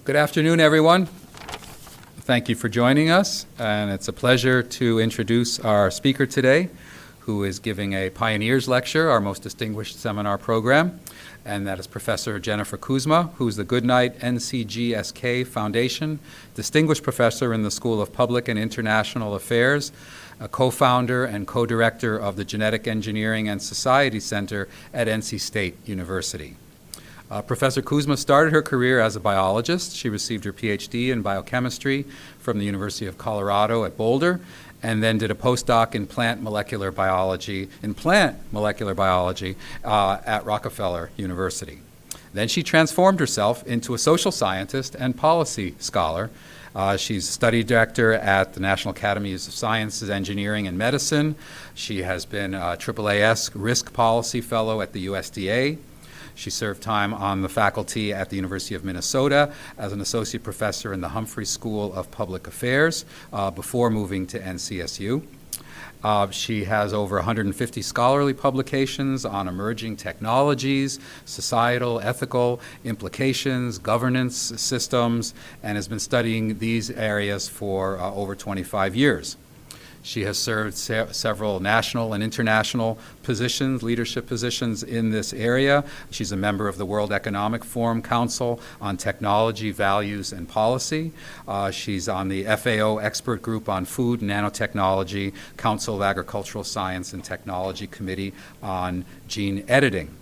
Good afternoon, everyone. Thank you for joining us, and it's a pleasure to introduce our speaker today, who is giving a Pioneers Lecture, our most distinguished seminar program, and that is Professor Jennifer Kuzma, who's the Goodnight-NC GSK Foundation Distinguished Professor in the School of Public and International Affairs, a co-founder and co-director of the Genetic Engineering and Society Center at NC State University. Professor Kuzma started her career as a biologist. She received her PhD in biochemistry from the University of Colorado at Boulder, and then did a postdoc in plant molecular biology at Rockefeller University. Then she transformed herself into a social scientist and policy scholar. She's study director at the National Academies of Sciences, Engineering, and Medicine. She has been a AAAS Risk Policy Fellow at the USDA. She served time on the faculty at the University of Minnesota as an associate professor in the Humphrey School of Public Affairs before moving to NCSU. She has over 150 scholarly publications on emerging technologies, societal, ethical implications, governance systems, and has been studying these areas for over 25 years. She has served several national and international positions, leadership positions in this area. She's a member of the World Economic Forum Council on Technology, Values, and Policy. She's on the FAO Expert Group on Food and Nanotechnology, Council of Agricultural Science and Technology Committee on Gene Editing.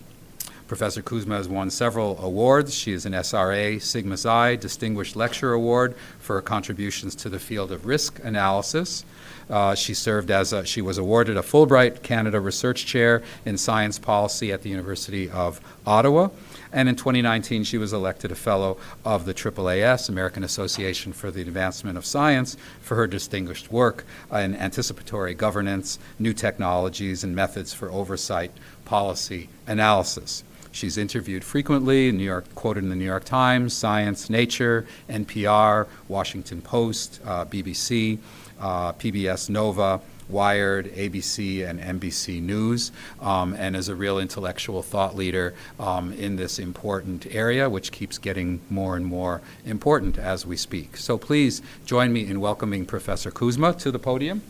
Professor Kuzma has won several awards. She is an SRA Sigma Xi Distinguished Lecturer Award for her contributions to the field of risk analysis. She was awarded a Fulbright Canada Research Chair in Science Policy at the University of Ottawa. And in 2019, she was elected a Fellow of the AAAS, American Association for the Advancement of Science, for her distinguished work in anticipatory governance, new technologies, and methods for oversight policy analysis. She's interviewed frequently, quoted in the New York Times, Science, Nature, NPR, Washington Post, BBC, PBS Nova, Wired, ABC, and NBC News, and is a real intellectual thought leader in this important area, which keeps getting more and more important as we speak. So please join me in welcoming Professor Kuzma to the podium.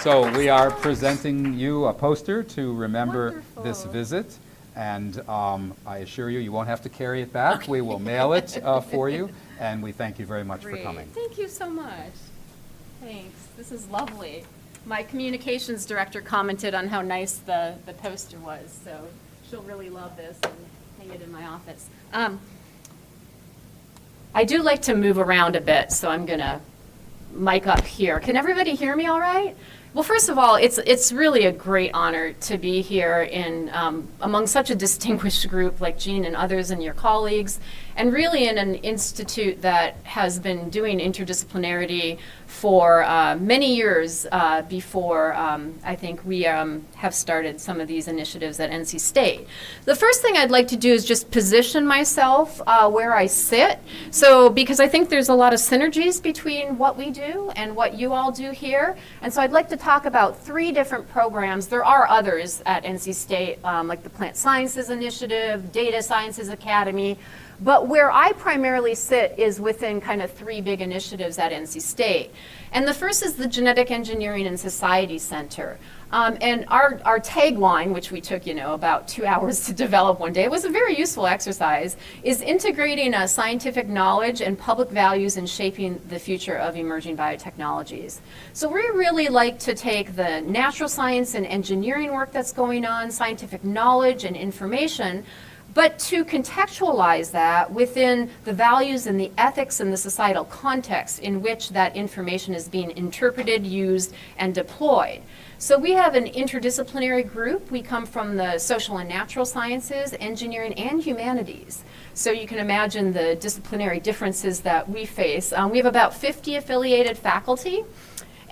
So we are presenting you a poster to remember this visit, and I assure you won't have to carry it back. Okay. We will mail it for you, and we thank you very much for coming. Thank you so much. Thanks. This is lovely. My communications director commented on how nice the poster was, so she'll really love this and hang it in my office. I do like to move around a bit, so I'm going to mic up here. Can everybody hear me all right? Well, first of all, it's really a great honor to be here among such a distinguished group like Jean and others and your colleagues, and really in an institute that has been doing interdisciplinarity for many years before I think we have started some of these initiatives at NC State. The first thing I'd like to do is just position myself where I sit, because I think there's a lot of synergies between what we do and what you all do here, and so I'd like to talk about 3 different programs. There are others at NC State, like the Plant Sciences Initiative, Data Sciences Academy, but where I primarily sit is within kind of 3 big initiatives at NC State. And the first is the Genetic Engineering and Society Center. And our tagline, which we took about 2 hours to develop one day, it was a very useful exercise, is integrating scientific knowledge and public values in shaping the future of emerging biotechnologies. So we really like to take the natural science and engineering work that's going on, scientific knowledge and information, but to contextualize that within the values and the ethics and the societal context in which that information is being interpreted, used, and deployed. So we have an interdisciplinary group. We come from the social and natural sciences, engineering, and humanities. So you can imagine the disciplinary differences that we face. We have about 50 affiliated faculty.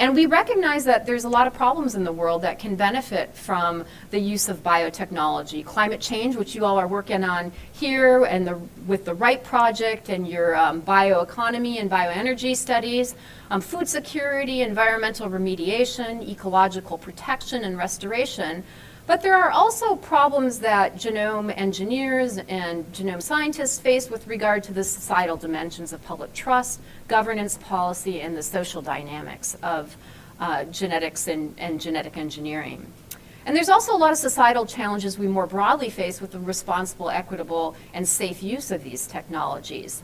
And we recognize that there's a lot of problems in the world that can benefit from the use of biotechnology. Climate change, which you all are working on here and with the RIGHT project and your bioeconomy and bioenergy studies, food security, environmental remediation, ecological protection and restoration. But there are also problems that genome engineers and genome scientists face with regard to the societal dimensions of public trust, governance, policy, and the social dynamics of genetics and genetic engineering. And there's also a lot of societal challenges we more broadly face with the responsible, equitable, and safe use of these technologies.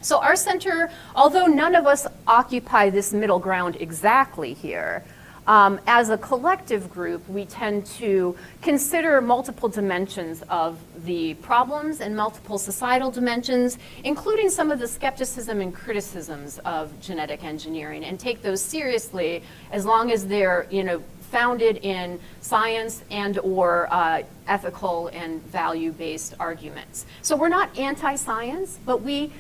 So our center, although none of us occupy this middle ground exactly here, as a collective group, we tend to consider multiple dimensions of the problems and multiple societal dimensions, including some of the skepticism and criticisms of genetic engineering, and take those seriously as long as they're, founded in science and or ethical and value-based arguments. So we're not anti-science, but we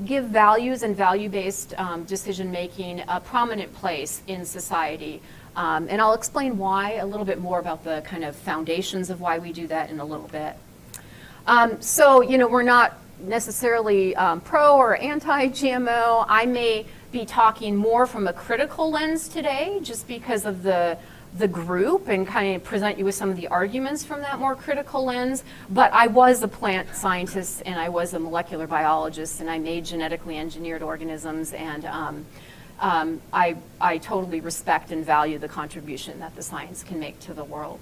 give values and value-based decision-making a prominent place in society. And I'll explain why, a little bit more about the kind of foundations of why we do that in a little bit. So, we're not necessarily pro or anti-GMO. I may be talking more from a critical lens today, just because of the group, and kind of present you with some of the arguments from that more critical lens. But I was a plant scientist, and I was a molecular biologist, and I made genetically engineered organisms, and I totally respect and value the contribution that the science can make to the world.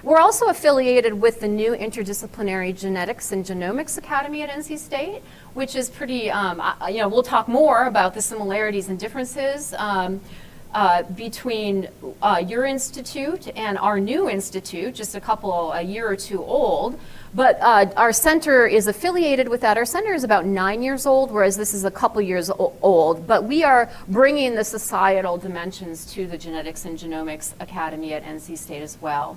We're also affiliated with the new Interdisciplinary Genetics and Genomics Academy at NC State, which is pretty, we'll talk more about the similarities and differences between your institute and our new institute, just a year or two old. But our center is affiliated with that. Our center is about 9 years old, whereas this is a couple years old. But we are bringing the societal dimensions to the Genetics and Genomics Academy at NC State as well.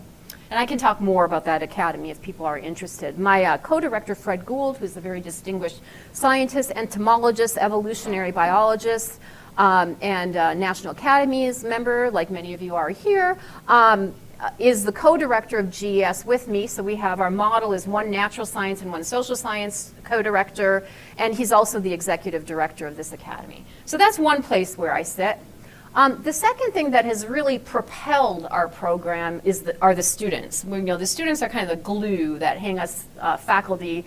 And I can talk more about that academy if people are interested. My co-director, Fred Gould, who's a very distinguished scientist, entomologist, evolutionary biologist, and National Academies member, like many of you are here, is the co-director of GES with me. So we have our model is one natural science and one social science co-director, and he's also the executive director of this academy. So that's one place where I sit. The second thing that has really propelled our program are the students. The students are kind of the glue that hang us faculty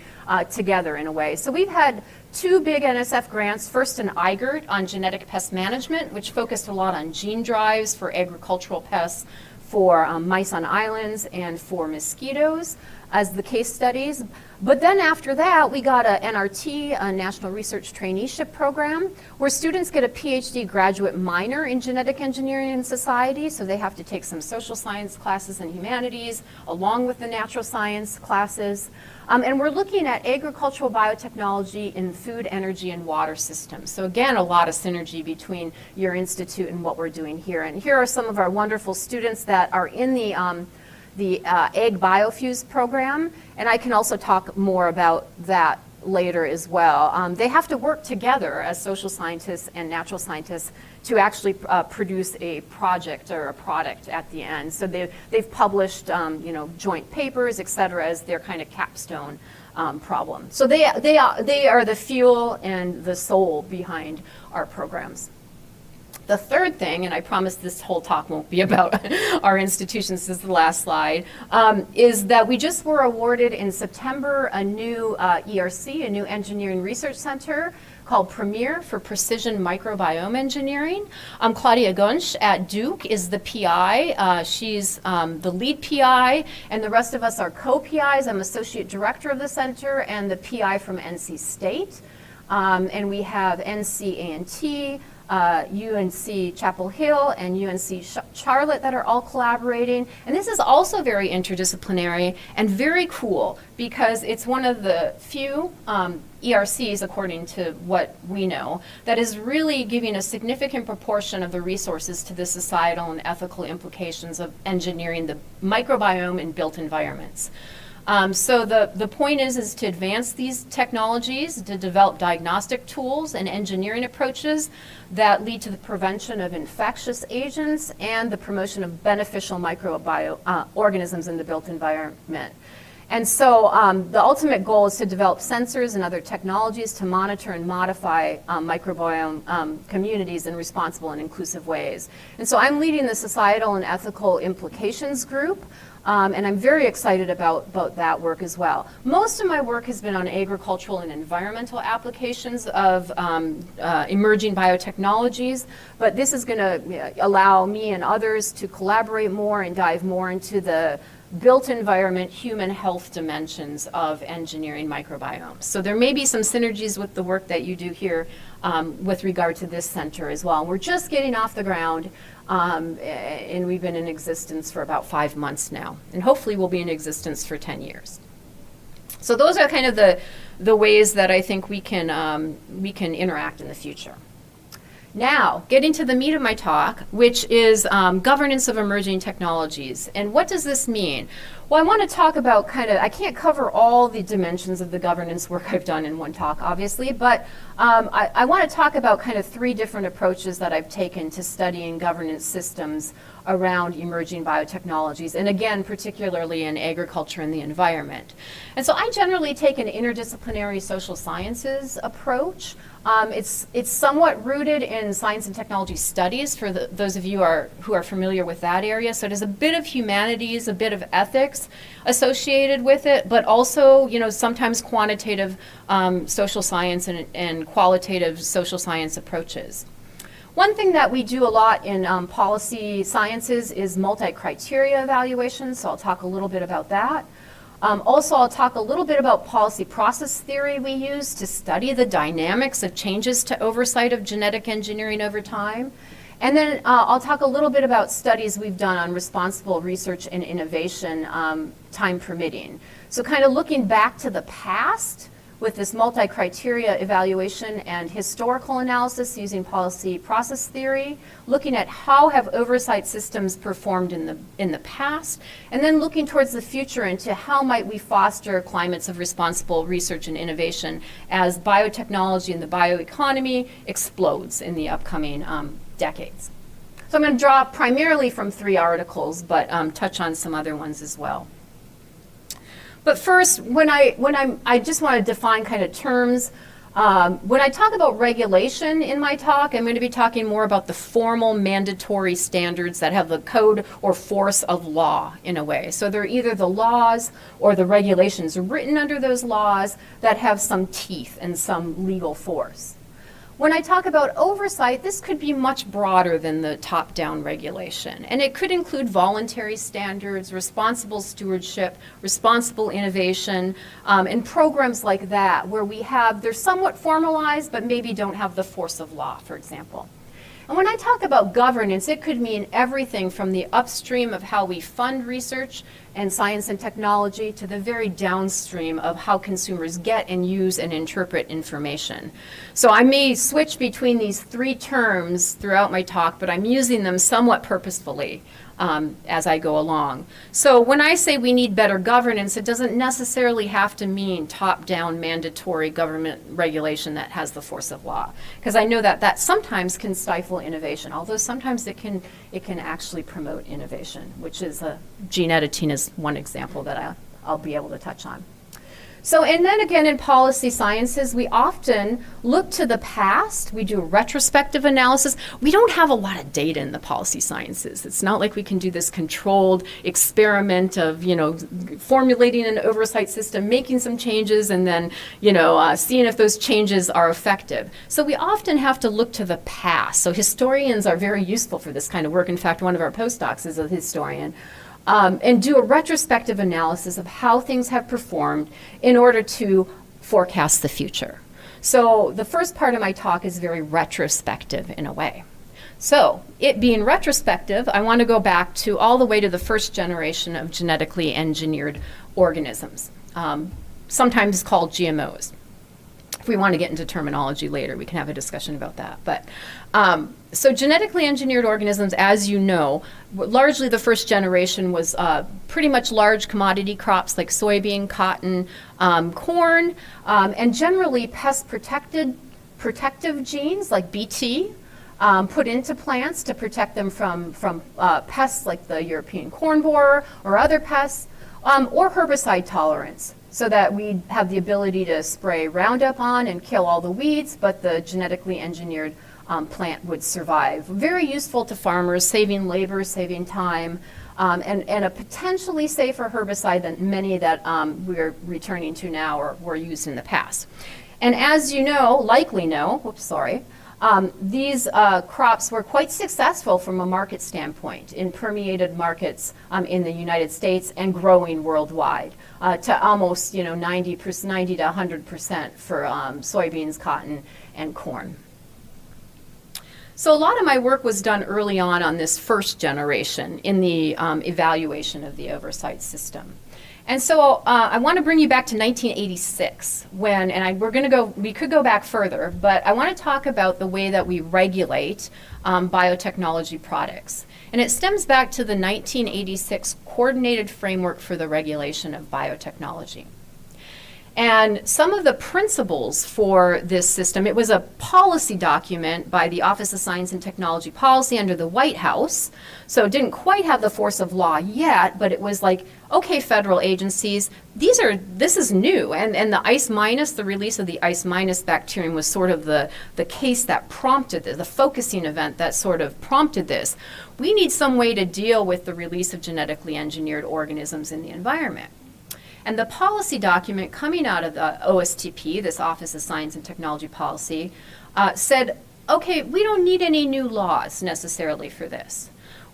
together in a way. So we've had 2 big NSF grants, first an IGERT on genetic pest management, which focused a lot on gene drives for agricultural pests, for mice on islands, and for mosquitoes as the case studies. But then after that, we got a NRT, a National Research Traineeship Program, where students get a PhD graduate minor in genetic engineering and society, so they have to take some social science classes and humanities, along with the natural science classes. And we're looking at agricultural biotechnology in food, energy, and water systems. So again, a lot of synergy between your institute and what we're doing here. And here are some of our wonderful students that are in the Egg Biofuse program, and I can also talk more about that later as well. They have to work together as social scientists and natural scientists to actually produce a project or a product at the end. So they've published joint papers, et cetera, as their kind of capstone problem. So they are the fuel and the soul behind our programs. The third thing, and I promise this whole talk won't be about our institutions, this is the last slide, is that we just were awarded in September a new ERC, a new engineering research center called Premier for Precision Microbiome Engineering. Claudia Gunsch at Duke is the PI. She's the lead PI, and the rest of us are co-PIs. I'm associate director of the center and the PI from NC State. And we have NC A&T, UNC Chapel Hill, and UNC Charlotte that are all collaborating. And this is also very interdisciplinary and very cool because it's one of the few ERCs, according to what we know, that is really giving a significant proportion of the resources to the societal and ethical implications of engineering the microbiome in built environments. So the point is to advance these technologies, to develop diagnostic tools and engineering approaches that lead to the prevention of infectious agents and the promotion of beneficial microorganisms in the built environment. And so the ultimate goal is to develop sensors and other technologies to monitor and modify microbiome communities in responsible and inclusive ways. And so I'm leading the societal and ethical implications group. And I'm very excited about that work as well. Most of my work has been on agricultural and environmental applications of emerging biotechnologies, but this is going to allow me and others to collaborate more and dive more into the built environment, human health dimensions of engineering microbiomes. So there may be some synergies with the work that you do here with regard to this center as well. We're just getting off the ground, and we've been in existence for about 5 months now, and hopefully we'll be in existence for 10 years. So those are kind of the ways that I think we can interact in the future. Now, getting to the meat of my talk, which is governance of emerging technologies. And what does this mean? Well, I want to talk about I can't cover all the dimensions of the governance work I've done in one talk, obviously, but I want to talk about 3 different approaches that I've taken to studying governance systems around emerging biotechnologies, and again, particularly in agriculture and the environment. And so I generally take an interdisciplinary social sciences approach. It's somewhat rooted in science and technology studies for those of you who are familiar with that area. So there's a bit of humanities, a bit of ethics associated with it, but also, sometimes quantitative social science and qualitative social science approaches. One thing that we do a lot in policy sciences is multi-criteria evaluation, so I'll talk a little bit about that. Also, I'll talk a little bit about policy process theory we use to study the dynamics of changes to oversight of genetic engineering over time. And then I'll talk a little bit about studies we've done on responsible research and innovation, time permitting. So kind of looking back to the past with this multi-criteria evaluation and historical analysis using policy process theory, looking at how have oversight systems performed in the past, and then looking towards the future into how might we foster climates of responsible research and innovation as biotechnology and the bioeconomy explodes in the upcoming decades. So I'm going to draw primarily from 3 articles, but touch on some other ones as well. But first, I just want to define terms. When I talk about regulation in my talk, I'm going to be talking more about the formal mandatory standards that have the code or force of law in a way. So they're either the laws or the regulations written under those laws that have some teeth and some legal force. When I talk about oversight, this could be much broader than the top-down regulation. And it could include voluntary standards, responsible stewardship, responsible innovation, and programs like that where they're somewhat formalized but maybe don't have the force of law, for example. And when I talk about governance, it could mean everything from the upstream of how we fund research and science and technology to the very downstream of how consumers get and use and interpret information. So I may switch between these 3 terms throughout my talk, but I'm using them somewhat purposefully as I go along. So when I say we need better governance, it doesn't necessarily have to mean top-down mandatory government regulation that has the force of law, because I know that sometimes can stifle innovation, although sometimes it can actually promote innovation, which is gene editing is one example that I'll be able to touch on. So, and then again in policy sciences, we often look to the past. We do a retrospective analysis. We don't have a lot of data in the policy sciences. It's not like we can do this controlled experiment of, formulating an oversight system, making some changes, and then, seeing if those changes are effective. So we often have to look to the past. So historians are very useful for this kind of work. In fact, one of our postdocs is a historian. And do a retrospective analysis of how things have performed in order to forecast the future. So the first part of my talk is very retrospective in a way. So it being retrospective, I want to go back to all the way to the first generation of genetically engineered organisms, sometimes called GMOs. If we want to get into terminology later, we can have a discussion about that. But so genetically engineered organisms, as you know, largely the first generation was pretty much large commodity crops like soybean, cotton, corn, and generally pest protective genes like Bt put into plants to protect them from pests like the European corn borer or other pests, or herbicide tolerance, so that we have the ability to spray Roundup on and kill all the weeds, but the genetically engineered plant would survive. Very useful to farmers, saving labor, saving time. and a potentially safer herbicide than many that we're returning to now or were used in the past. And as you know, likely know, these crops were quite successful from a market standpoint in permeated markets in the United States and growing worldwide to almost 90 to 100% for soybeans, cotton, and corn. So a lot of my work was done early on this first generation in the evaluation of the oversight system. And so I want to bring you back to 1986 when, and we could go back further, but I want to talk about the way that we regulate biotechnology products. And it stems back to the 1986 Coordinated Framework for the Regulation of Biotechnology. And some of the principles for this system, it was a policy document by the Office of Science and Technology Policy under the White House. So it didn't quite have the force of law yet, but it was like, okay, federal agencies, this is new. And the ice minus, the release of the ice minus bacterium was sort of the case that prompted this, the focusing event that sort of prompted this. We need some way to deal with the release of genetically engineered organisms in the environment. And the policy document coming out of the OSTP, this Office of Science and Technology Policy, said, okay, we don't need any new laws necessarily for this.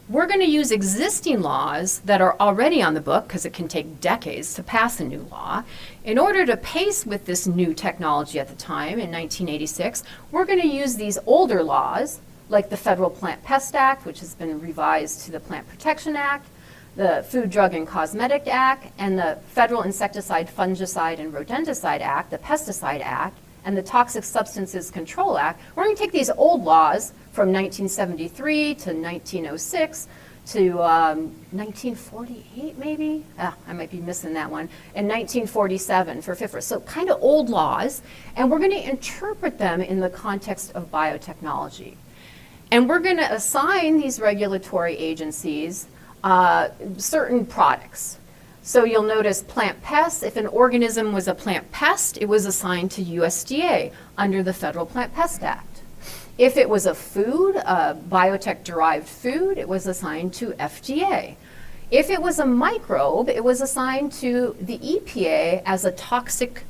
We're going to use existing laws that are already on the book, because it can take decades to pass a new law. In order to pace with this new technology at the time, in 1986, we're going to use these older laws, like the Federal Plant Pest Act, which has been revised to the Plant Protection Act, the Food, Drug, and Cosmetic Act, and the Federal Insecticide, Fungicide, and Rodenticide Act, the Pesticide Act, and the Toxic Substances Control Act. We're going to take these old laws from 1973 to 1906 to 1948, maybe? I might be missing that one. And 1947 for FIFRA. So kind of old laws, and we're going to interpret them in the context of biotechnology. And we're going to assign these regulatory agencies certain products. So you'll notice plant pests. If an organism was a plant pest, it was assigned to USDA under the Federal Plant Pest Act. If it was a food, a biotech-derived food, it was assigned to FDA. If it was a microbe, it was assigned to the EPA as a toxic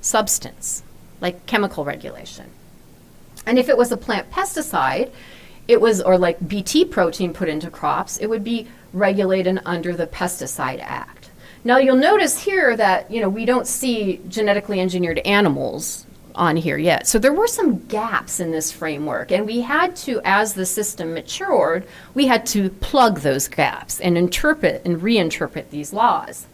substance, like chemical regulation. And if it was a plant pesticide, it was, or like Bt protein put into crops, it would be regulated under the Pesticide Act. Now you'll notice here that we don't see genetically engineered animals on here yet. So there were some gaps in this framework, and we had to, as the system matured, we had to plug those gaps and interpret and reinterpret these laws.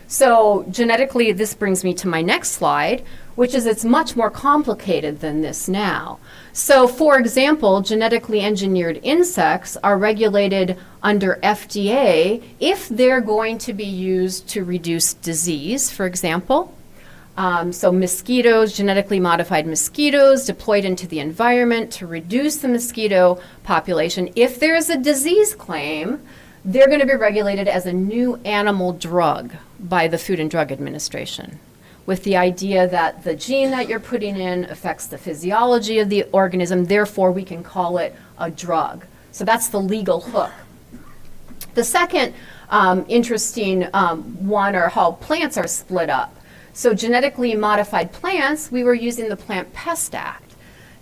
So genetically, this brings me to my next slide, which is it's much more complicated than this now. So for example, genetically engineered insects are regulated under FDA if they're going to be used to reduce disease, for example. So mosquitoes, genetically modified mosquitoes deployed into the environment to reduce the mosquito population. If there's a disease claim, they're going to be regulated as a new animal drug by the Food and Drug Administration, with the idea that the gene that you're putting in affects the physiology of the organism, therefore we can call it a drug. So that's the legal hook. The second interesting one are how plants are split up. So genetically modified plants, we were using the Plant Pest Act.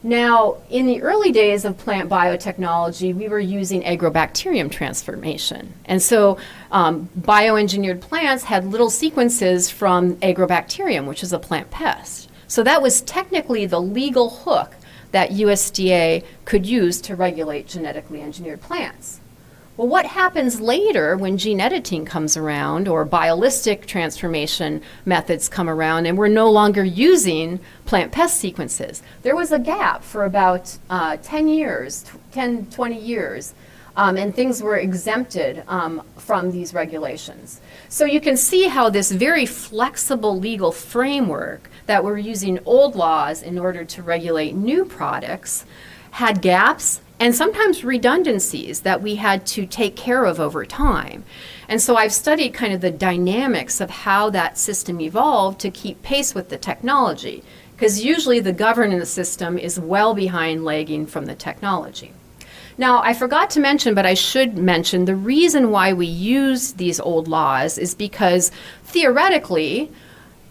Now, in the early days of plant biotechnology, we were using agrobacterium transformation. And so bioengineered plants had little sequences from agrobacterium, which is a plant pest. So that was technically the legal hook that USDA could use to regulate genetically engineered plants. Well, what happens later when gene editing comes around or biolistic transformation methods come around and we're no longer using plant pest sequences? There was a gap for about 10, 20 years, and things were exempted from these regulations. So you can see how this very flexible legal framework that we're using old laws in order to regulate new products had gaps and sometimes redundancies that we had to take care of over time. And so I've studied kind of the dynamics of how that system evolved to keep pace with the technology, because usually the governance system is well behind lagging from the technology. Now, I forgot to mention, but I should mention, the reason why we use these old laws is because theoretically,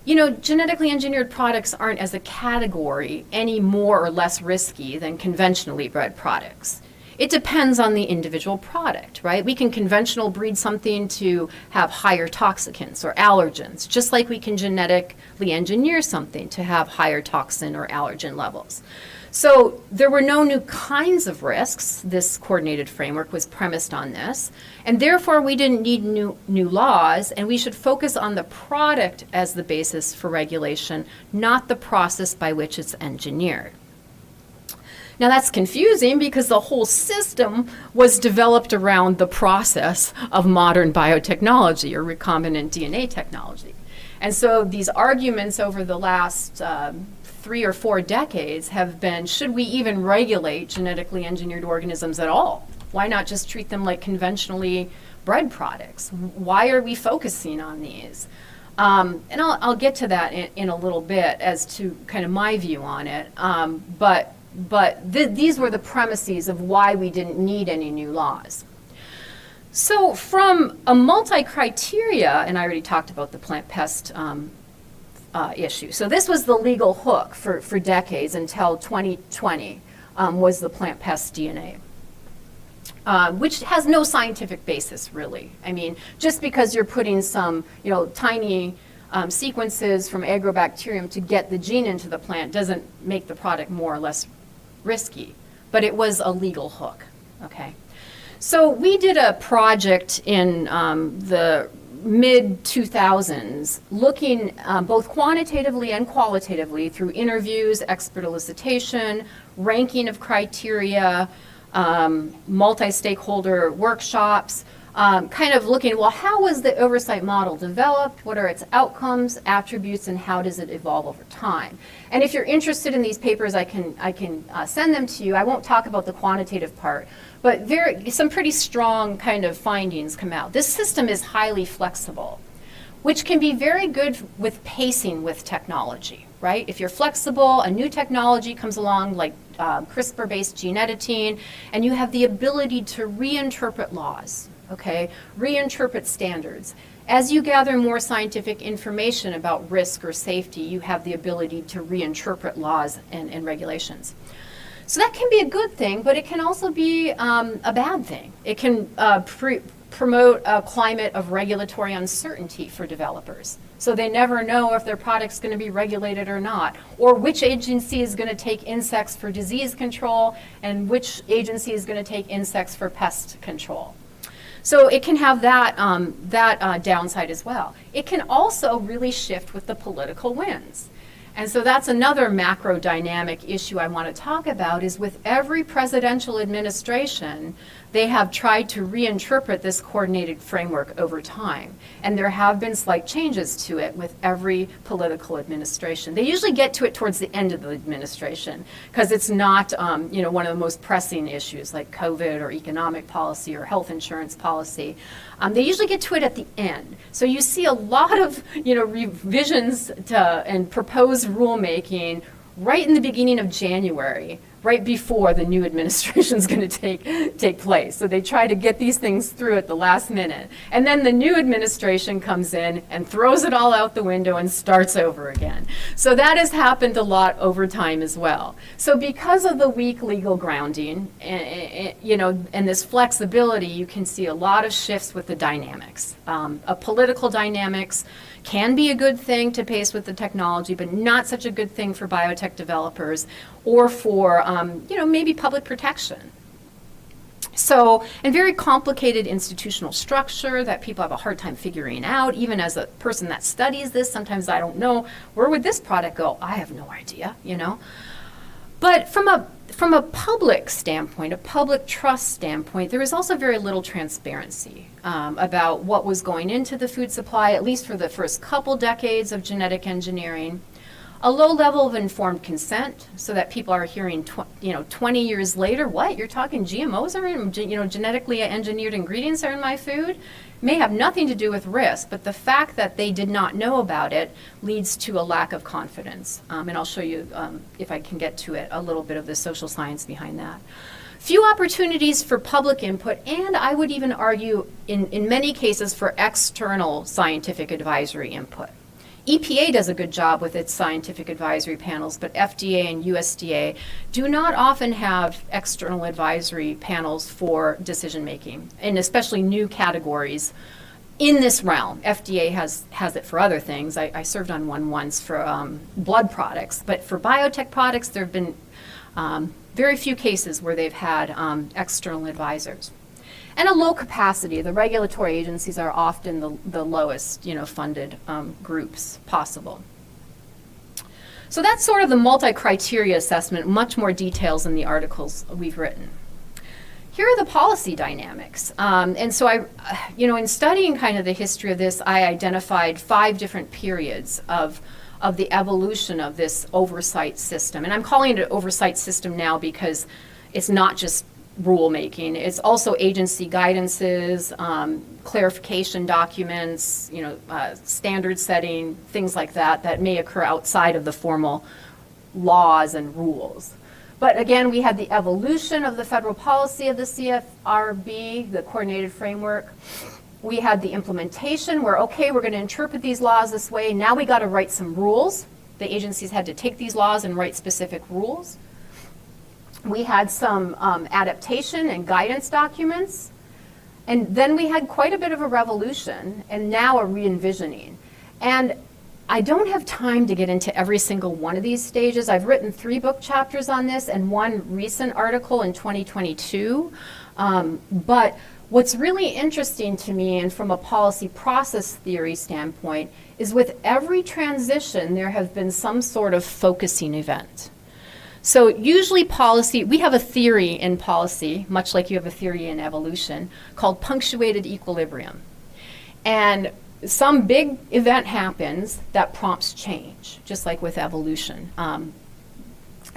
genetically engineered products aren't as a category any more or less risky than conventionally bred products. It depends on the individual product, right? We can conventional breed something to have higher toxicants or allergens, just like we can genetically engineer something to have higher toxin or allergen levels. So there were no new kinds of risks. This coordinated framework was premised on this, and therefore we didn't need new laws, and we should focus on the product as the basis for regulation, not the process by which it's engineered. Now that's confusing because the whole system was developed around the process of modern biotechnology or recombinant DNA technology. And so these arguments over the last 3 or 4 decades have been, should we even regulate genetically engineered organisms at all? Why not just treat them like conventionally bred products? Why are we focusing on these? And I'll get to that in a little bit as to kind of my view on it. But these were the premises of why we didn't need any new laws. So from a multi-criteria, and I already talked about the plant pest issue. So this was the legal hook for decades until 2020 was the plant pest DNA, which has no scientific basis really. I mean, just because you're putting some tiny sequences from agrobacterium to get the gene into the plant doesn't make the product more or less risky, but it was a legal hook, okay? So we did a project in the mid-2000s looking both quantitatively and qualitatively through interviews, expert elicitation, ranking of criteria, multi-stakeholder workshops, kind of looking, well, how was the oversight model developed? What are its outcomes, attributes, and how does it evolve over time? And if you're interested in these papers, I can send them to you. I won't talk about the quantitative part, but some pretty strong kind of findings come out. This system is highly flexible, which can be very good with pacing with technology, right? If you're flexible, a new technology comes along like CRISPR-based gene editing, and you have the ability to reinterpret laws, okay, reinterpret standards. As you gather more scientific information about risk or safety, you have the ability to reinterpret laws and regulations. So that can be a good thing, but it can also be a bad thing. It can promote a climate of regulatory uncertainty for developers. So they never know if their product's going to be regulated or not, or which agency is going to take insects for disease control and which agency is going to take insects for pest control. So it can have that downside as well. It can also really shift with the political winds. And so that's another macro dynamic issue I want to talk about is with every presidential administration, they have tried to reinterpret this coordinated framework over time. And there have been slight changes to it with every political administration. They usually get to it towards the end of the administration because it's not one of the most pressing issues like COVID or economic policy or health insurance policy. They usually get to it at the end. So you see a lot of revisions and proposed rulemaking right in the beginning of January, right before the new administration is going to take place. So they try to get these things through at the last minute. And then the new administration comes in and throws it all out the window and starts over again. So that has happened a lot over time as well. So because of the weak legal grounding and this flexibility, you can see a lot of shifts with the dynamics. Political dynamics can be a good thing to pace with the technology, but not such a good thing for biotech developers or for, maybe public protection. So, and very complicated institutional structure that people have a hard time figuring out. Even as a person that studies this, sometimes I don't know, where would this product go? I have no idea, But from a public standpoint, a public trust standpoint, there was also very little transparency about what was going into the food supply, at least for the first couple decades of genetic engineering. A low level of informed consent, so that people are hearing, 20 years later, what? You're talking GMOs are in, genetically engineered ingredients are in my food? May have nothing to do with risk, but the fact that they did not know about it leads to a lack of confidence. And I'll show you, if I can get to it, a little bit of the social science behind that. Few opportunities for public input, and I would even argue in many cases for external scientific advisory input. EPA does a good job with its scientific advisory panels, but FDA and USDA do not often have external advisory panels for decision making, and especially new categories in this realm. FDA has it for other things. I served on one once for blood products, but for biotech products, there have been very few cases where they've had external advisors. And a low capacity. The regulatory agencies are often the lowest, funded groups possible. So that's sort of the multi-criteria assessment, much more details in the articles we've written. Here are the policy dynamics. And so in studying kind of the history of this, I identified 5 different periods of the evolution of this oversight system. And I'm calling it an oversight system now because it's not just rulemaking. It's also agency guidances, clarification documents, standard setting, things like that may occur outside of the formal laws and rules. But again, we had the evolution of the federal policy of the CFRB, the coordinated framework. We had the implementation where, okay, we're going to interpret these laws this way. Now we got to write some rules. The agencies had to take these laws and write specific rules. We had some adaptation and guidance documents. And then we had quite a bit of a revolution and now a re-envisioning. And I don't have time to get into every single one of these stages. I've written 3 book chapters on this and 1 recent article in 2022. But what's really interesting to me, and from a policy process theory standpoint, is with every transition, there have been some sort of focusing event. So usually policy, we have a theory in policy, much like you have a theory in evolution, called punctuated equilibrium. And some big event happens that prompts change, just like with evolution. And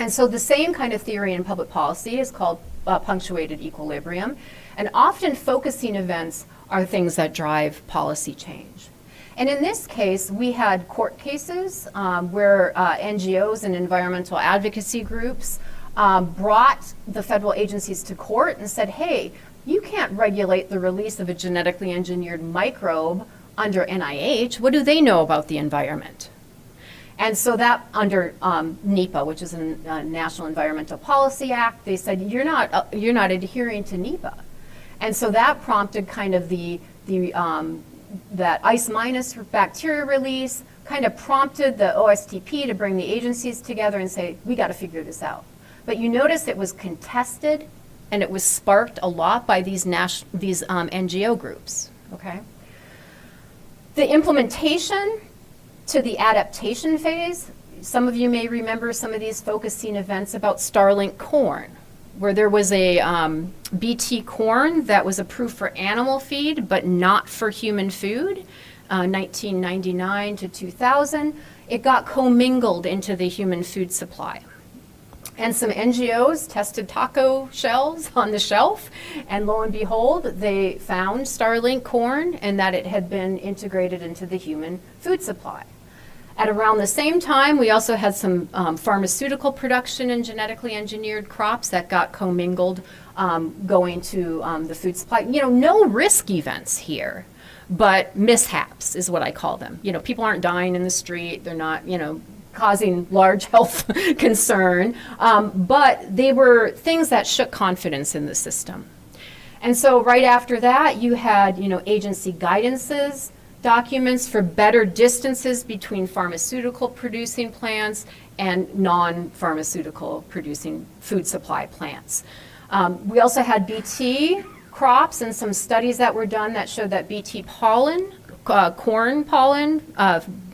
so the same kind of theory in public policy is called punctuated equilibrium. And often focusing events are things that drive policy change. And in this case, we had court cases where NGOs and environmental advocacy groups brought the federal agencies to court and said, hey, you can't regulate the release of a genetically engineered microbe under NIH. What do they know about the environment? And so that under NEPA, which is a National Environmental Policy Act, they said, you're not adhering to NEPA. And so that prompted kind of that ice minus bacteria release, kind of prompted the OSTP to bring the agencies together and say, we got to figure this out. But you notice it was contested and it was sparked a lot by these NGO groups, okay? The implementation to the adaptation phase, some of you may remember some of these focusing events about Starlink corn, where there was a BT corn that was approved for animal feed but not for human food, 1999 to 2000. It got commingled into the human food supply. And some NGOs tested taco shells on the shelf, and lo and behold, they found Starlink corn and that it had been integrated into the human food supply. At around the same time, we also had some pharmaceutical production and genetically engineered crops that got commingled going to the food supply. No risk events here, but mishaps is what I call them. People aren't dying in the street. They're not, causing large health concern, but they were things that shook confidence in the system. And so right after that, you had, agency guidances, documents for better distances between pharmaceutical producing plants and non-pharmaceutical producing food supply plants. We also had BT crops and some studies that were done that showed that BT pollen, corn pollen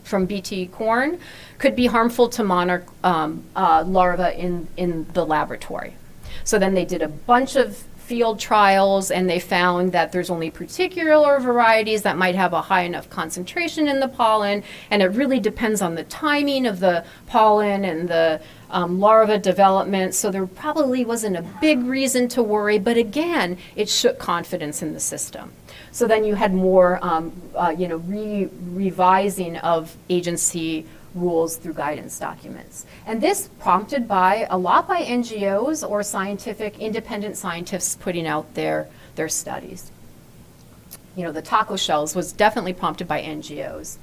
from BT corn, could be harmful to monarch larvae in the laboratory. So then they did a bunch of field trials and they found that there's only particular varieties that might have a high enough concentration in the pollen, and it really depends on the timing of the pollen and the larva development, so there probably wasn't a big reason to worry, but again, it shook confidence in the system. So then you had more revising of agency rules through guidance documents. And this prompted by a lot by NGOs or independent scientists putting out their studies. You know, the taco shells was definitely prompted by NGOs.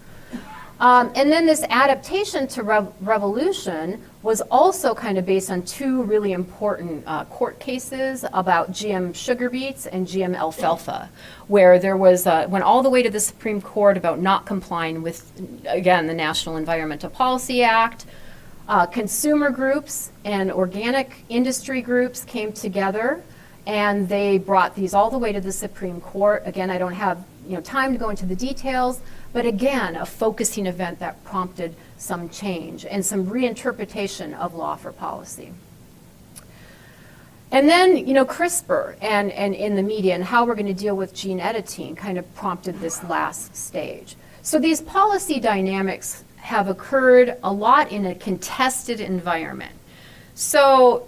And then this adaptation to revolution was also kind of based on two really important court cases about GM sugar beets and GM alfalfa, where there was, went all the way to the Supreme Court about not complying with, again, the National Environmental Policy Act. Consumer groups and organic industry groups came together, and they brought these all the way to the Supreme Court. Again, I don't have time to go into the details, but again, a focusing event that prompted some change and some reinterpretation of law for policy. And then, CRISPR and in the media and how we're going to deal with gene editing kind of prompted this last stage. So these policy dynamics have occurred a lot in a contested environment. So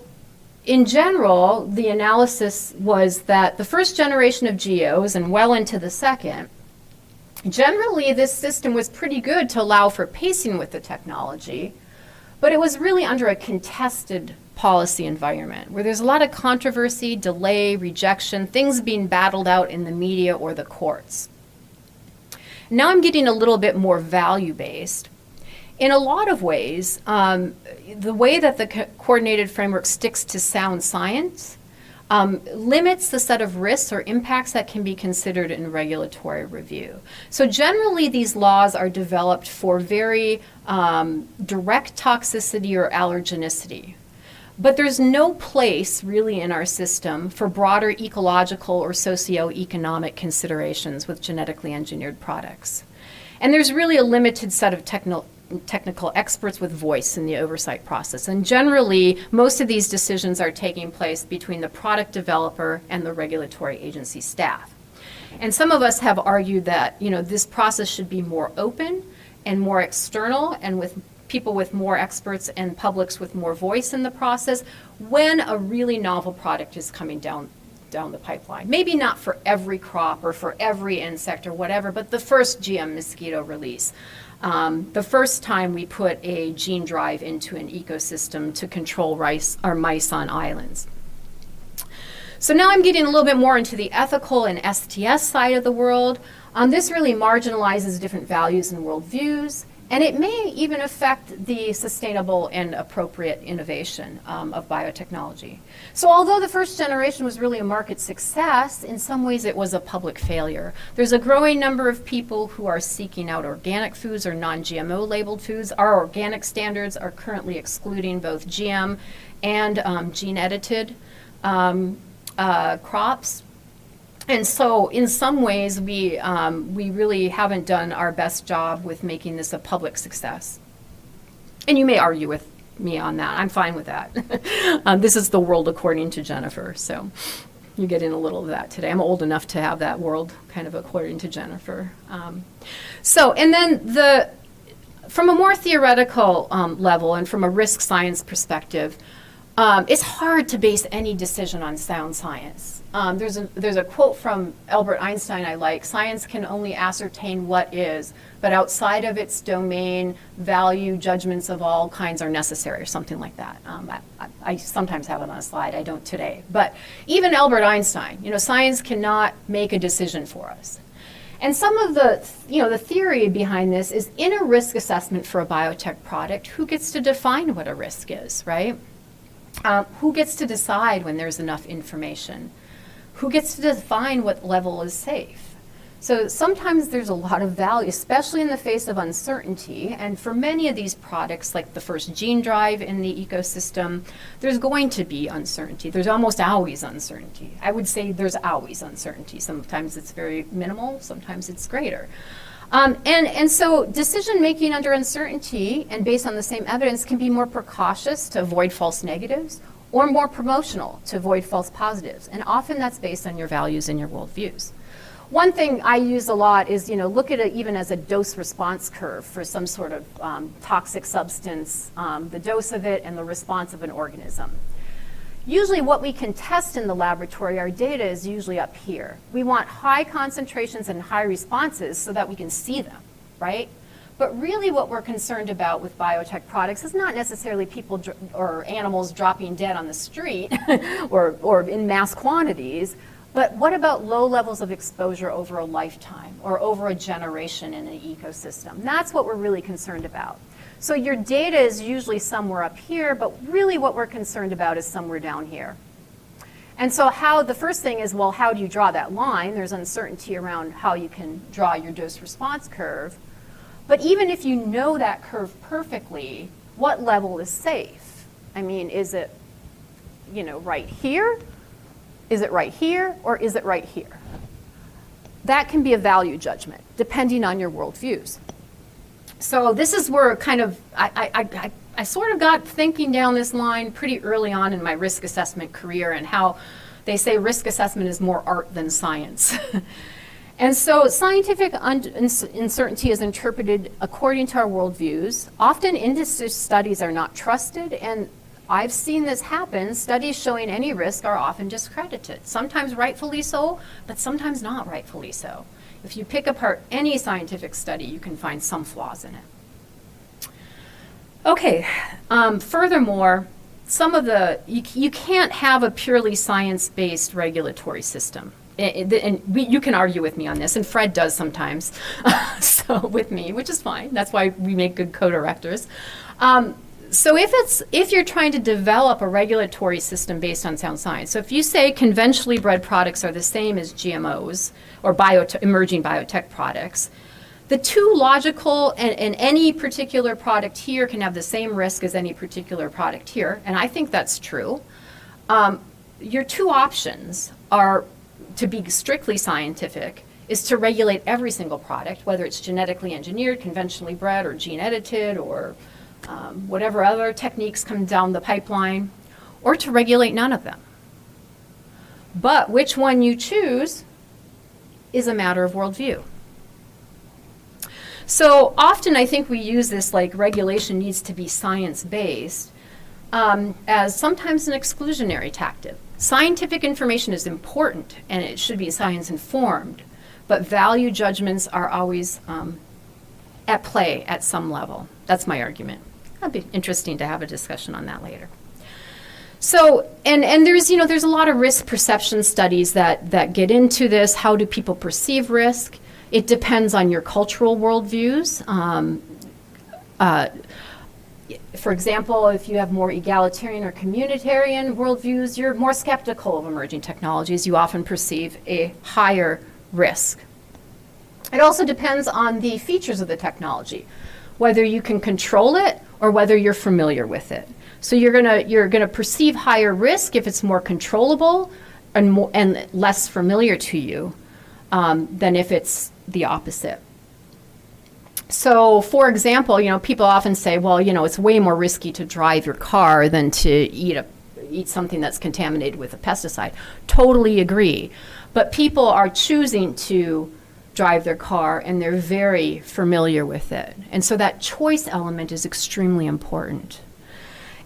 in general, the analysis was that the first generation of GEOs and well into the second, generally this system was pretty good to allow for pacing with the technology, but it was really under a contested policy environment where there's a lot of controversy, delay, rejection, things being battled out in the media or the courts. Now I'm getting a little bit more value-based. In a lot of ways, the way that the coordinated framework sticks to sound science limits the set of risks or impacts that can be considered in regulatory review. So generally, these laws are developed for very direct toxicity or allergenicity. But there's no place really in our system for broader ecological or socioeconomic considerations with genetically engineered products. And there's really a limited set of technical experts with voice in the oversight process. And generally, most of these decisions are taking place between the product developer and the regulatory agency staff. And some of us have argued that, this process should be more open and more external and with people with more experts and publics with more voice in the process when a really novel product is coming down the pipeline. Maybe not for every crop or for every insect or whatever, but the first GM mosquito release. The first time we put a gene drive into an ecosystem to control mice on islands. So now I'm getting a little bit more into the ethical and STS side of the world. This really marginalizes different values and worldviews, and it may even affect the sustainable and appropriate innovation of biotechnology. So although the first generation was really a market success, in some ways it was a public failure. There's a growing number of people who are seeking out organic foods or non-GMO labeled foods. Our organic standards are currently excluding both GM and gene-edited crops. And so in some ways, we really haven't done our best job with making this a public success. And you may argue with me on that. I'm fine with that. This is the world according to Jennifer. So you get in a little of that today. I'm old enough to have that world kind of according to Jennifer. And then from a more theoretical level and from a risk science perspective, it's hard to base any decision on sound science. There's a quote from Albert Einstein I like: "Science can only ascertain what is, but outside of its domain, value judgments of all kinds are necessary," or something like that. I sometimes have it on a slide. I don't today. But even Albert Einstein, science cannot make a decision for us. And some of the theory behind this is in a risk assessment for a biotech product, who gets to define what a risk is, right? Who gets to decide when there's enough information? Who gets to define what level is safe? So sometimes there's a lot of value, especially in the face of uncertainty. And for many of these products, like the first gene drive in the ecosystem, there's going to be uncertainty. There's almost always uncertainty. I would say there's always uncertainty. Sometimes it's very minimal, sometimes it's greater. And so decision making under uncertainty and based on the same evidence can be more precautious to avoid false negatives or more promotional to avoid false positives. And often that's based on your values and your worldviews. One thing I use a lot is, look at it even as a dose response curve for some sort of toxic substance, the dose of it and the response of an organism. Usually what we can test in the laboratory, our data is usually up here. We want high concentrations and high responses so that we can see them, right? But really what we're concerned about with biotech products is not necessarily people or animals dropping dead on the street or in mass quantities, but what about low levels of exposure over a lifetime or over a generation in an ecosystem? That's what we're really concerned about. So your data is usually somewhere up here, but really what we're concerned about is somewhere down here. And so the first thing is, well, how do you draw that line? There's uncertainty around how you can draw your dose response curve. But even if you know that curve perfectly, what level is safe? I mean, is it, right here? Is it right here? Or is it right here? That can be a value judgment, depending on your worldviews. So this is where kind of, I sort of got thinking down this line pretty early on in my risk assessment career, and how they say risk assessment is more art than science. And so scientific uncertainty is interpreted according to our worldviews. Often industry studies are not trusted, and I've seen this happen. Studies showing any risk are often discredited, sometimes rightfully so, but sometimes not rightfully so. If you pick apart any scientific study, you can find some flaws in it. Okay, furthermore, you can't have a purely science-based regulatory system. You can argue with me on this, and Fred does sometimes, so with me, which is fine. That's why we make good co-directors. So if you're trying to develop a regulatory system based on sound science, so if you say conventionally bred products are the same as GMOs or emerging biotech products, the two logical, and any particular product here can have the same risk as any particular product here, and I think that's true. Your two options are, to be strictly scientific, is to regulate every single product, whether it's genetically engineered, conventionally bred, or gene edited, or whatever other techniques come down the pipeline, or to regulate none of them. But which one you choose is a matter of worldview. So often I think we use this, like, regulation needs to be science-based, as sometimes an exclusionary tactic. Scientific information is important, and it should be science-informed, but value judgments are always at play at some level. That's my argument. It'll be interesting to have a discussion on that later. So, and there's a lot of risk perception studies that get into this. How do people perceive risk? It depends on your cultural worldviews. For example, if you have more egalitarian or communitarian worldviews, you're more skeptical of emerging technologies. You often perceive a higher risk. It also depends on the features of the technology, whether you can control it or whether you're familiar with it. So you're gonna perceive higher risk if it's more controllable and less familiar to you than if it's the opposite. So, for example, people often say, well, it's way more risky to drive your car than to eat something that's contaminated with a pesticide. Totally agree. But people are choosing to drive their car, and they're very familiar with it. And so that choice element is extremely important.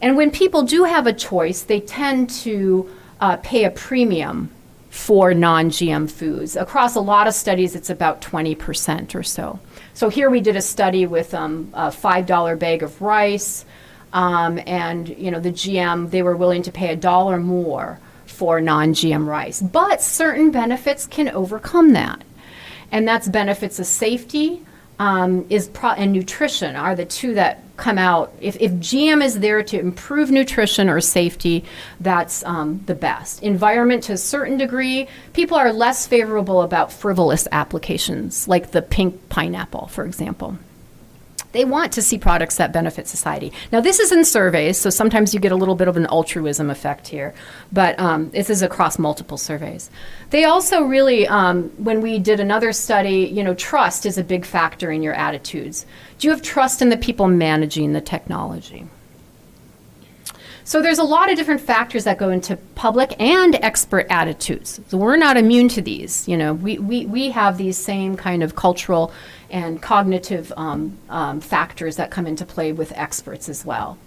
And when people do have a choice, they tend to pay a premium for non-GM foods. Across a lot of studies, it's about 20% or so. So here we did a study with a $5 bag of rice, and the GM, they were willing to pay $1 more for non-GM rice. But certain benefits can overcome that. And that's benefits of safety and nutrition are the two that come out. If GM is there to improve nutrition or safety, that's the best. Environment, to a certain degree, people are less favorable about frivolous applications, like the pink pineapple, for example. They want to see products that benefit society. Now, this is in surveys, so sometimes you get a little bit of an altruism effect here, but this is across multiple surveys. They also really, when we did another study, trust is a big factor in your attitudes. Do you have trust in the people managing the technology? So there's a lot of different factors that go into public and expert attitudes. So we're not immune to these. We have these same kind of cultural and cognitive factors that come into play with experts as well.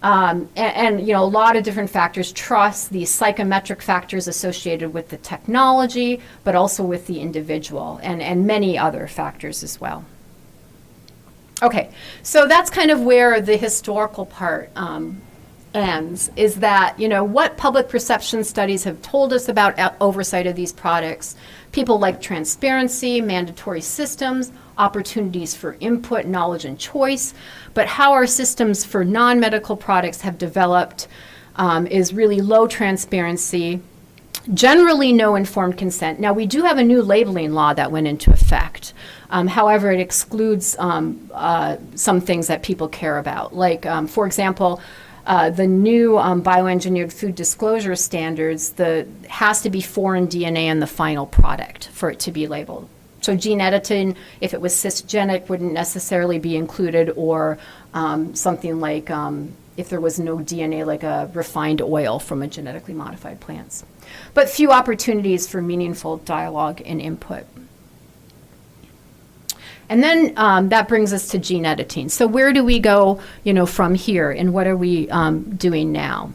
And a lot of different factors, trust, the psychometric factors associated with the technology, but also with the individual, and many other factors as well. Okay, so that's kind of where the historical part ends, is that, what public perception studies have told us about oversight of these products. People like transparency, mandatory systems, opportunities for input, knowledge, and choice. But how our systems for non-medical products have developed is really low transparency, generally no informed consent. Now, we do have a new labeling law that went into effect. However, it excludes some things that people care about. Like, for example, the new bioengineered food disclosure standards, has to be foreign DNA in the final product for it to be labeled. So gene editing, if it was cisgenic, wouldn't necessarily be included, or something like if there was no DNA, like a refined oil from a genetically modified plants. But few opportunities for meaningful dialogue and input. And then that brings us to gene editing. So where do we go, from here, and what are we doing now?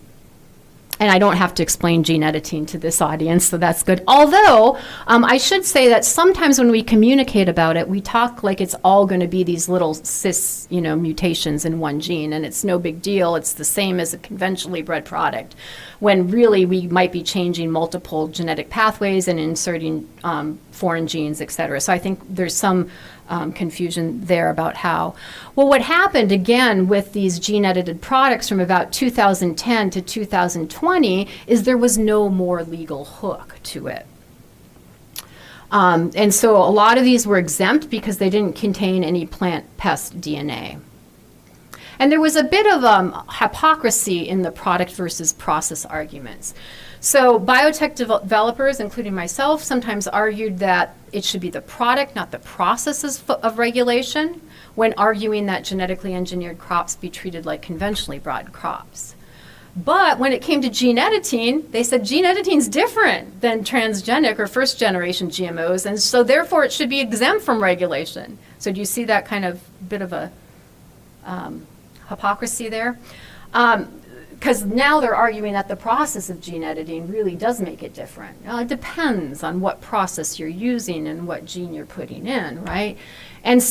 And I don't have to explain gene editing to this audience, so that's good. Although, I should say that sometimes when we communicate about it, we talk like it's all going to be these little cis, mutations in one gene, and it's no big deal. It's the same as a conventionally bred product, when really we might be changing multiple genetic pathways and inserting foreign genes, et cetera. So I think there's some confusion there about how. Well, what happened again with these gene-edited products from about 2010 to 2020 is there was no more legal hook to it. And so a lot of these were exempt because they didn't contain any plant pest DNA. And there was a bit of hypocrisy in the product versus process arguments. So biotech developers, including myself, sometimes argued that it should be the product, not the processes of regulation, when arguing that genetically engineered crops be treated like conventionally bred crops. But when it came to gene editing, they said gene editing is different than transgenic or first generation GMOs, and so therefore it should be exempt from regulation. So do you see that kind of bit of a hypocrisy there? Because now they're arguing that the process of gene editing really does make it different. It depends on what process you're using and what gene you're putting in, right? And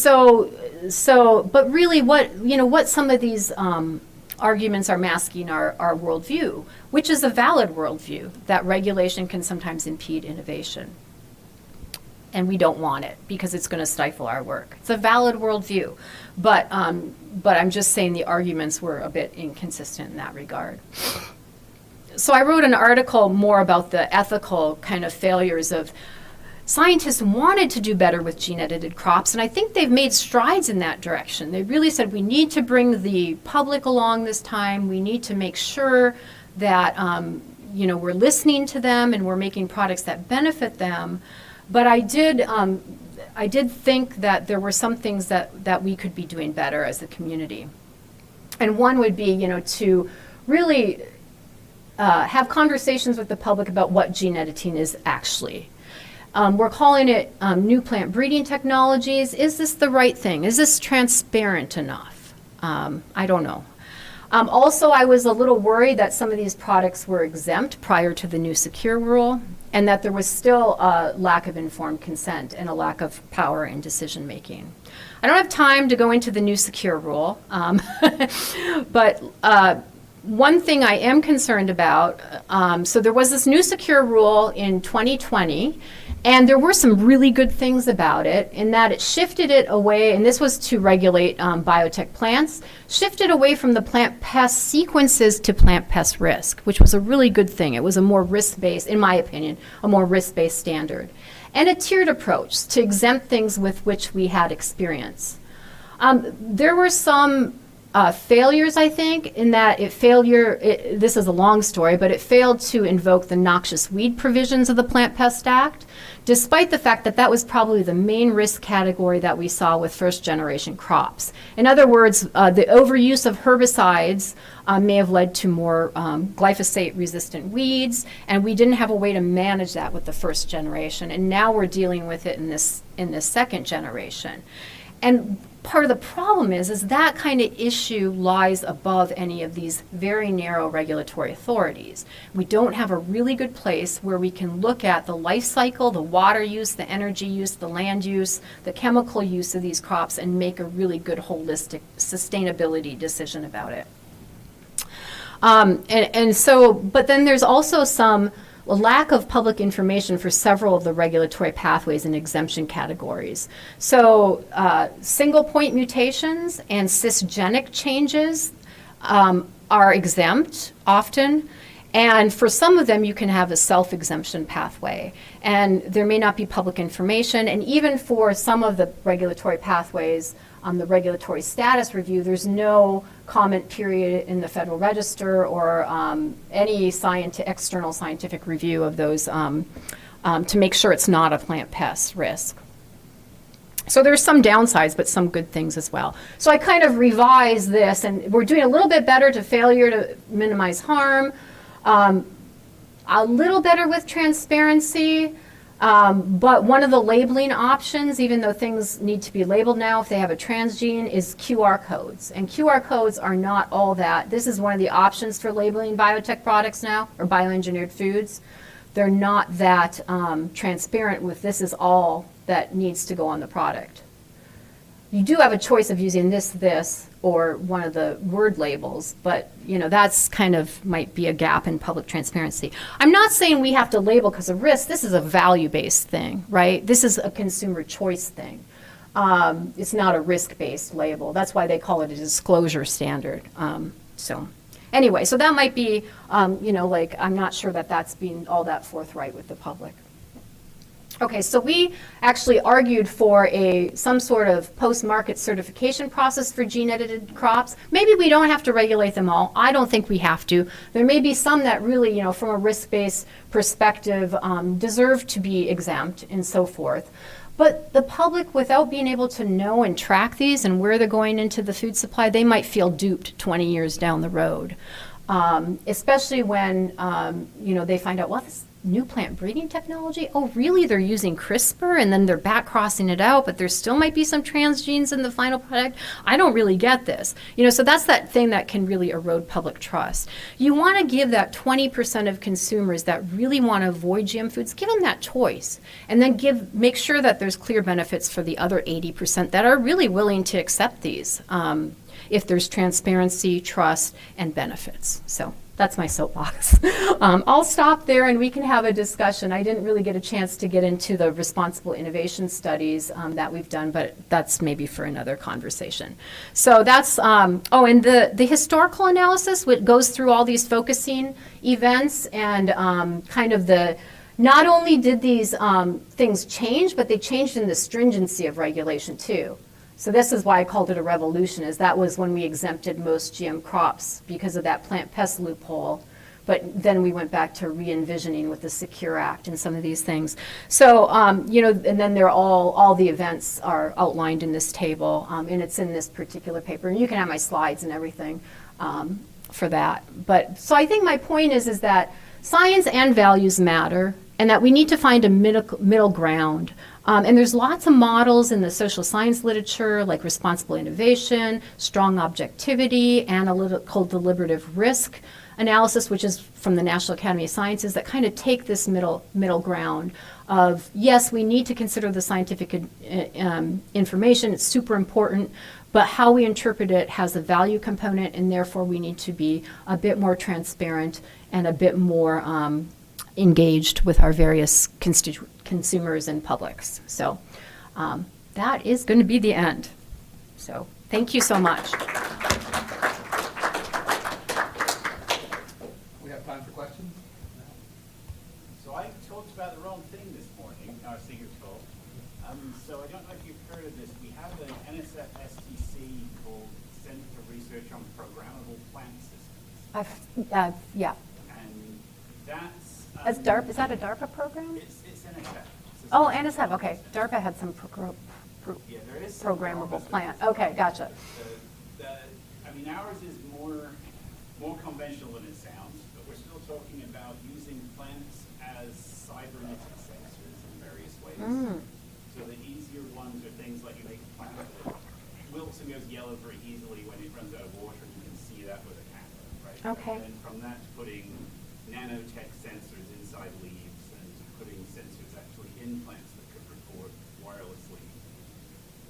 but really what some of these arguments are masking our worldview, which is a valid worldview, that regulation can sometimes impede innovation. And we don't want it because it's going to stifle our work. It's a valid worldview, but I'm just saying the arguments were a bit inconsistent in that regard. So I wrote an article more about the ethical kind of failures of scientists wanted to do better with gene-edited crops, and I think they've made strides in that direction. They really said we need to bring the public along this time. We need to make sure that we're listening to them and we're making products that benefit them. But I did think that there were some things that we could be doing better as a community. And one would be, to really have conversations with the public about what gene editing is actually. We're calling it new plant breeding technologies. Is this the right thing? Is this transparent enough? I don't know. Also, I was a little worried that some of these products were exempt prior to the new secure rule, and that there was still a lack of informed consent and a lack of power in decision making. I don't have time to go into the new secure rule, but one thing I am concerned about, so there was this new secure rule in 2020, and there were some really good things about it in that it shifted it away, and this was to regulate biotech plants, shifted away from the plant pest sequences to plant pest risk, which was a really good thing. It was a more risk-based, in my opinion, a more risk-based standard. And a tiered approach to exempt things with which we had experience. There were some failures, I think, in that this is a long story, but it failed to invoke the noxious weed provisions of the Plant Pest Act, despite the fact that that was probably the main risk category that we saw with first-generation crops. In other words, the overuse of herbicides may have led to more glyphosate-resistant weeds, and we didn't have a way to manage that with the first generation, and now we're dealing with it in this second generation. And part of the problem is that kind of issue lies above any of these very narrow regulatory authorities. We don't have a really good place where we can look at the life cycle, the water use, the energy use, the land use, the chemical use of these crops, and make a really good holistic sustainability decision about it. But then there's also a lack of public information for several of the regulatory pathways and exemption categories. So single point mutations and cisgenic changes are exempt often. And for some of them, you can have a self-exemption pathway. And there may not be public information. And even for some of the regulatory pathways, the regulatory status review, there's no comment period in the Federal Register or any external scientific review of those to make sure it's not a plant pest risk. So there's some downsides, but some good things as well. So I kind of revised this, and we're doing a little bit better to failure to minimize harm, a little better with transparency. But one of the labeling options, even though things need to be labeled now if they have a transgene, is QR codes. And QR codes are not all that. This is one of the options for labeling biotech products now, or bioengineered foods. They're not that transparent with this is all that needs to go on the product. You do have a choice of using this, or one of the word labels, but that's kind of might be a gap in public transparency. I'm not saying we have to label because of risk. This is a value-based thing, right? This is a consumer choice thing. It's not a risk-based label. That's why they call it a disclosure standard. So anyway, so that might be, I'm not sure that that's being all that forthright with the public. Okay, so we actually argued for some sort of post-market certification process for gene-edited crops. Maybe we don't have to regulate them all. I don't think we have to. There may be some that really, from a risk-based perspective, deserve to be exempt and so forth. But the public, without being able to know and track these and where they're going into the food supply, they might feel duped 20 years down the road. Especially when, they find out, well, this new plant breeding technology, oh really, they're using CRISPR and then they're back crossing it out, but there still might be some transgenes in the final product. I don't really get this. So that's that thing that can really erode public trust. You want to give that 20% of consumers that really want to avoid GM foods, give them that choice. And then make sure that there's clear benefits for the other 80% that are really willing to accept these, if there's transparency, trust, and benefits. So that's my soapbox. I'll stop there and we can have a discussion. I didn't really get a chance to get into the responsible innovation studies that we've done, but that's maybe for another conversation. So that's, and the historical analysis, which goes through all these focusing events and not only did these things change, but they changed in the stringency of regulation too. So this is why I called it a revolution, is that was when we exempted most GM crops because of that plant pest loophole. But then we went back to re-envisioning with the Secure Act and some of these things. So, and then they're all the events are outlined in this table, and it's in this particular paper. And you can have my slides and everything for that. But so I think my point is that science and values matter, and that we need to find a middle ground. And there's lots of models in the social science literature, like responsible innovation, strong objectivity, analytical deliberative risk analysis, which is from the National Academy of Sciences, that kind of take this middle ground of, yes, we need to consider the scientific information, it's super important, but how we interpret it has a value component, and therefore we need to be a bit more transparent and a bit more engaged with our various consumers and publics. So that is going to be the end. So thank you so much. We have time for questions? So I talked about the wrong thing this morning, our senior talk. So I don't know if you've heard of this. We have an NSF STC called Center for Research on Programmable Plant Systems. Yeah. And that's... Is that a DARPA program? It's NSF. Oh, NSF, okay. DARPA had some Yeah, there is some programmable plant. Okay, gotcha. Ours is more conventional than it sounds, but we're still talking about using plants as cybernetic sensors in various ways. So the easier ones are things like you make a plant with also goes yellow very easily when it runs out of water, and you can see that with a camera, right? Okay. And from that, putting nanotech sensors inside leaves and putting sensors actually in plants that could report wirelessly.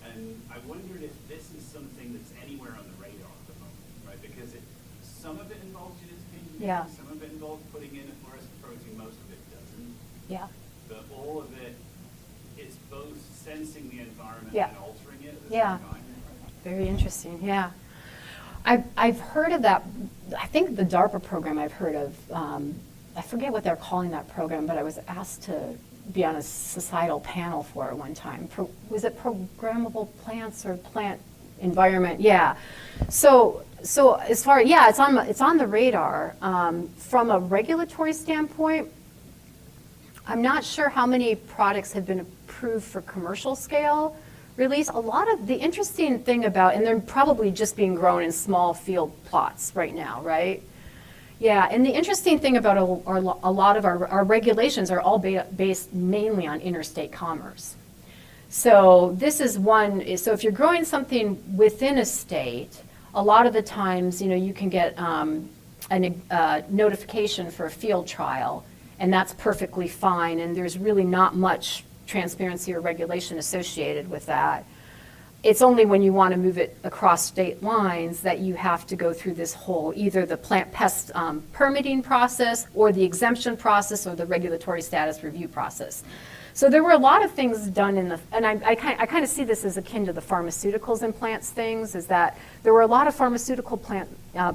And I wondered if this is something that's anywhere on the radar at the moment, right? Because some of it involves genetic engineering, Yeah. some of it involves putting in a fluorescent protein, most of it doesn't. Yeah. But all of it is both sensing the environment Yeah. and altering it at the Yeah. same time. Very interesting, yeah. I've heard of that, I think the DARPA program I've heard of, I forget what they're calling that program, but I was asked to be on a societal panel for it one time. Was it programmable plants or plant environment? Yeah. So as far, yeah, it's on the radar. From a regulatory standpoint, I'm not sure how many products have been approved for commercial scale release. A lot of the interesting thing about, and they're probably just being grown in small field plots right now, right? Yeah, and the interesting thing about a lot of our regulations are all based mainly on interstate commerce. So this is one, so if you're growing something within a state, a lot of the times, you can get a notification for a field trial, and that's perfectly fine, and there's really not much transparency or regulation associated with that. It's only when you want to move it across state lines that you have to go through this whole, either the plant pest permitting process or the exemption process or the regulatory status review process. So there were a lot of things done in the, and I kind of see this as akin to the pharmaceuticals and plants things, is that there were a lot of pharmaceutical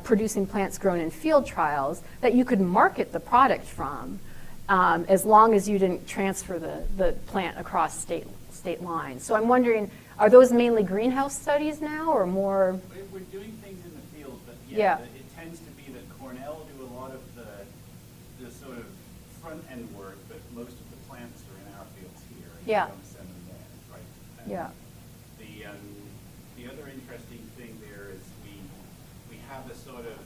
producing plants grown in field trials that you could market the product from, as long as you didn't transfer the plant across state lines. So I'm wondering, are those mainly greenhouse studies now, or more? We're doing things in the field, but Yeah. it tends to be that Cornell do a lot of the sort of front end work, but most of the plants are in our fields here. And Yeah. we don't send them there, right? And Yeah. The other interesting thing there is we have a sort of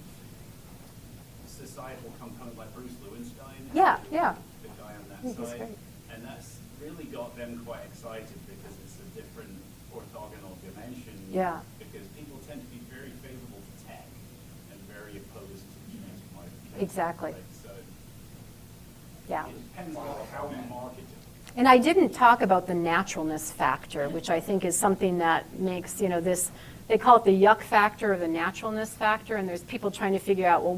societal component like Bruce Lewinstein. Yeah, who's yeah. The guy on that He's side. great. And that's really got them quite excited because it's a different orthogonal dimension. Yeah. Because people tend to be very favorable to tech and very opposed to genetic modification. Exactly. Right? So Yeah. it depends on how we market it. And I didn't talk about the naturalness factor, which I think is something that makes, this, they call it the yuck factor or the naturalness factor, and there's people trying to figure out, well,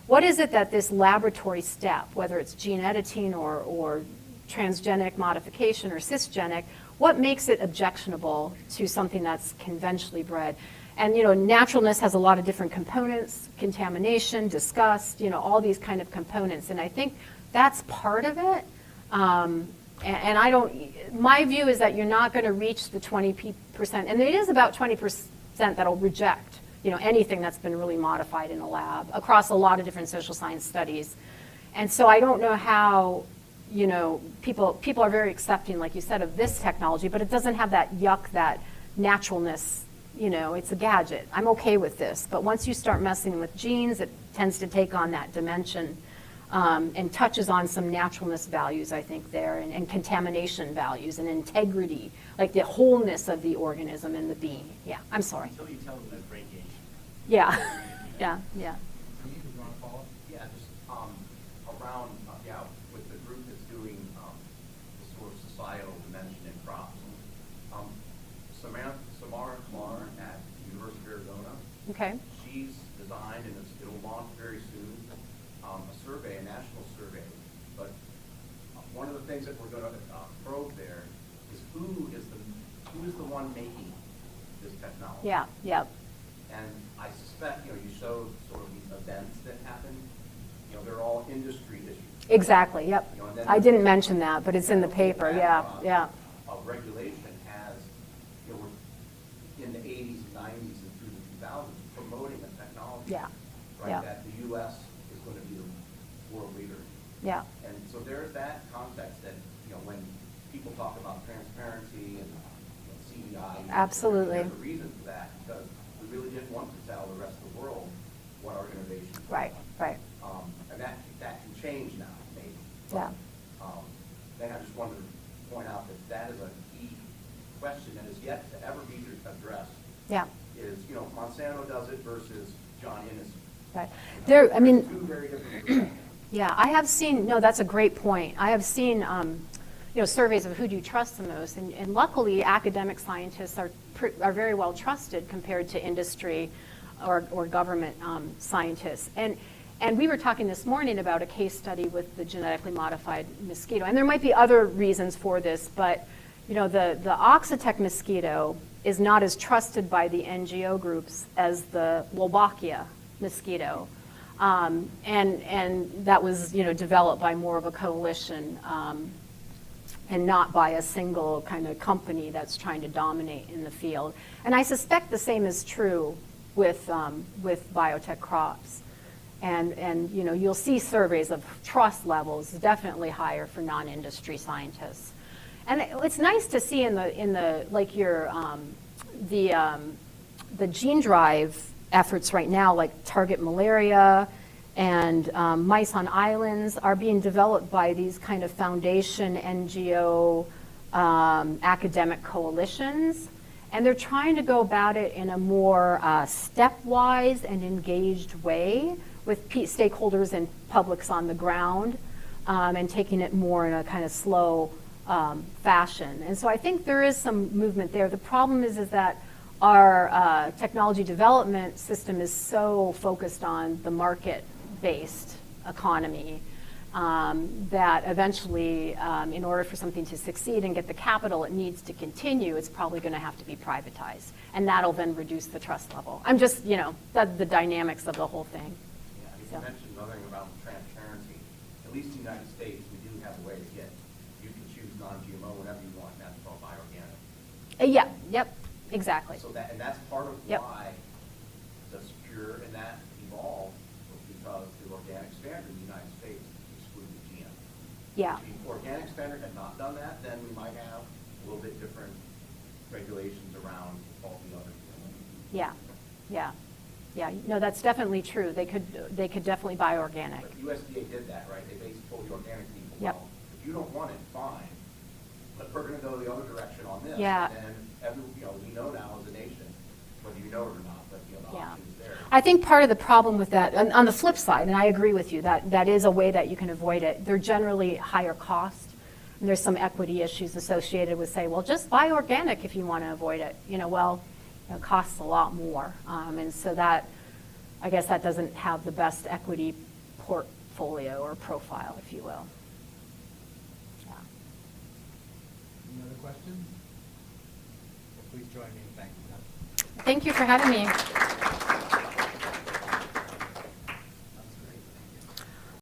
what is it that this laboratory step, whether it's gene editing or transgenic modification or cisgenic, what makes it objectionable to something that's conventionally bred? And, naturalness has a lot of different components, contamination, disgust, all these kind of components, and I think that's part of it. And my view is that you're not going to reach the 20%, and it is about 20% that'll reject, anything that's been really modified in a lab across a lot of different social science studies. And so I don't know how, people are very accepting, like you said, of this technology, but it doesn't have that yuck, that naturalness, it's a gadget. I'm okay with this, but once you start messing with genes, it tends to take on that dimension. And touches on some naturalness values, I think, there, and contamination values, and integrity, like the wholeness of the organism and the being. Yeah, I'm sorry. Until you tell them there's radiation. Yeah, yeah. Yeah, just around, with the group that's doing the sort of societal dimension in crops. Samara Kumar at the University of Arizona, Okay. she's designed, and it'll launch very soon, a national survey. But one of the things that we're going to probe there is who is the one making this technology. Yeah, yeah. And I suspect, you showed sort of these events that happen, they're all industry issues. Exactly, yep. And then I didn't mention that, but it's in the paper, yeah, yeah. Regulation has, we're in the 80s, 90s, and through the 2000s, promoting a technology. Yeah, Right, yeah. that the U.S. is going to be the world leader. Yeah, And so there's that context that, when people talk about transparency and CDI. Absolutely. There's a reason for that, because we really didn't want to tell the rest of the world what our innovation was. right, right. And that can change now, maybe. Yeah. Then I just wanted to point out that is a key question that is yet to ever be addressed. Yeah. versus John Innes. Right. There, I mean, Two very different perspectives. yeah, I have seen, no, that's a great point. I have seen, surveys of who do you trust the most, and luckily academic scientists are very well trusted compared to industry or government scientists. And we were talking this morning about a case study with the genetically modified mosquito, and there might be other reasons for this, but the Oxitec mosquito is not as trusted by the NGO groups as the Wolbachia mosquito. And that was, developed by more of a coalition and not by a single kind of company that's trying to dominate in the field. And I suspect the same is true with biotech crops. And you'll see surveys of trust levels definitely higher for non-industry scientists. And it's nice to see in the like your the gene drive efforts right now, like target malaria and mice on islands, are being developed by these kind of foundation NGO academic coalitions. And they're trying to go about it in a more stepwise and engaged way with stakeholders and publics on the ground, and taking it more in a kind of slow fashion. And so I think there is some movement there. The problem is that our technology development system is so focused on the market-based economy that eventually, in order for something to succeed and get the capital it needs to continue, it's probably going to have to be privatized. And that'll then reduce the trust level. I'm just, the dynamics of the whole thing. Yeah, you mentioned another thing about transparency. At least in the United States, we do have a way to get, you can choose non-GMO whenever you want, and that's called bioorganic. Yeah, yep, exactly. So that's part of Yep. why the Secure and that evolved, was because the organic standard in the United States excluded GM. Yeah, If the organic standard had not done that, then we might have a little bit different regulations around all the other. yeah, yeah. Yeah, no, that's definitely true. They could definitely buy organic. But USDA did that, right? They basically told the organic people, Yep. well, if you don't want it, fine, but we're going to go the other direction on this. Yeah. And we know now as a nation, whether you know it or not, but the Yeah. option is there. I think part of the problem with that, on the flip side, and I agree with you, that is a way that you can avoid it. They're generally higher cost, and there's some equity issues associated with, say, well, just buy organic if you want to avoid it. It costs a lot more. And so that, I guess that doesn't have the best equity portfolio or profile, if you will. Yeah. Any other questions? Please join me in thanking them. Thank you for having me.